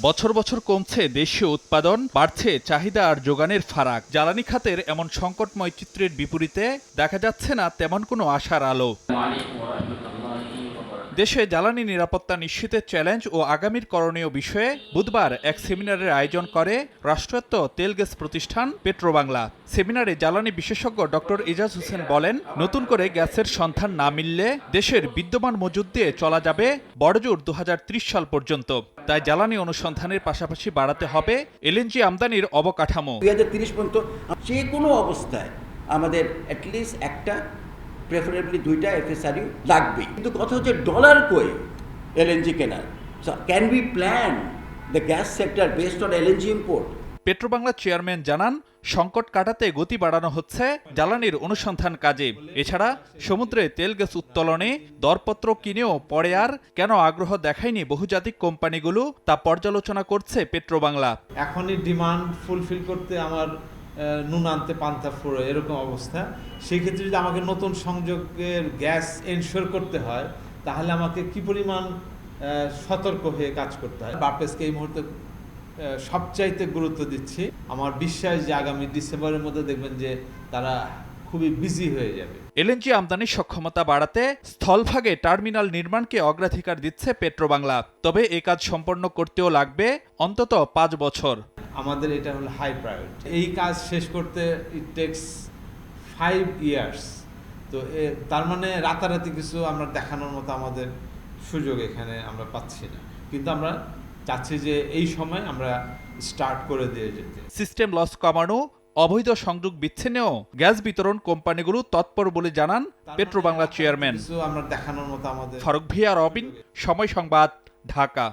বছর বছর কমছে দেশীয় উৎপাদন, বাড়ছে চাহিদা আর যোগানের ফারাক। জ্বালানি খাতের এমন সংকটময় চিত্রের বিপরীতে দেখা যাচ্ছে না তেমন কোনো আশার আলো। দেশে জ্বালানি নিরাপত্তা নিশ্চিতের চ্যালেঞ্জ ও আগামীর করণীয় বিষয়ে বুধবার এক সেমিনারের আয়োজন করে রাষ্ট্রায়ত্ত তেল গ্যাস প্রতিষ্ঠান পেট্রোবাংলা। সেমিনারে জ্বালানি বিশেষজ্ঞ ডক্টর এজাজ হোসেন বলেন, নতুন করে গ্যাসের সন্ধান না মিললে দেশের বিদ্যমান মজুদ দিয়ে চলা যাবে বড়জোর 2030 সাল পর্যন্ত। তাই জ্বালানি অনুসন্ধানের পাশাপাশি বাড়াতে হবে এলএনজি আমদানির অবকাঠামো। 2030 পর্যন্ত যে কোনো অবস্থায় আমাদের অ্যাটলিস্ট একটা, প্রেফারেবলি দুইটা এফএসআরইউ লাগবে। কিন্তু কথা হচ্ছে ডলার কই এলএনজি কেনার। Can be plan the gas sector based on LNG import? Petrobangla chairman জানান, সংকট কাটাতে গতি বাড়ানো হচ্ছে জ্বালানির অনুসন্ধান কাজে। এছাড়া সমুদ্রে তেল গ্যাস উত্তোলনে দরপত্র কিনেও পরে আর কেন আগ্রহ দেখায়নি বহুজাতিক কোম্পানিগুলো তা পর্যালোচনা করছে পেট্রোবাংলা। এখনই ডিমান্ড ফুলফিল করতে আমার নুন আনতে পান্তা ফুরো এরকম অবস্থা। সেই ক্ষেত্রে যদি আমাকে নতুন সংযোগের গ্যাস এনশিওর করতে হয়, তাহলে আমাকে কি পরিমাণ সতর্ক হয়ে কাজ করতে হয়। বাপেসকে এই মুহূর্তে সবচাইতে গুরুত্ব দিচ্ছি। আমার বিশ্বাস যে আগামী ডিসেম্বরের মধ্যে দেখবেন যে তারা খুবই বিজি হয়ে যাবে। এলএনজি আমদানির সক্ষমতা বাড়াতে স্থলভাগে টার্মিনাল নির্মাণকে অগ্রাধিকার দিচ্ছে পেট্রোবাংলা। তবে এই কাজ সম্পন্ন করতেও লাগবে অন্তত 5 বছর। আমাদের এটা হলো হাই প্রায়োরিটি। এই কাজ শেষ করতে ইট টেক্স 5 ইয়ার্স। তো তার মানে রাতারাতি কিছু আমরা দেখানোর মতো আমাদের সুযোগ এখানে আমরা পাচ্ছি না, কিন্তু আমরা চাচ্ছি যে এই সময় আমরা স্টার্ট করে দিয়ে যেতে। সিস্টেম লস কমানো, অবৈধ সংযোগ বিচ্ছিন্নেও গ্যাস বিতরণ কোম্পানিগুলো তৎপর বলে জানান পেট্রোবাংলা চেয়ারম্যান। আমরা দেখানোর মতো আমাদের। ফারুক ভিয়া, রবিন, সময় সংবাদ, ঢাকা।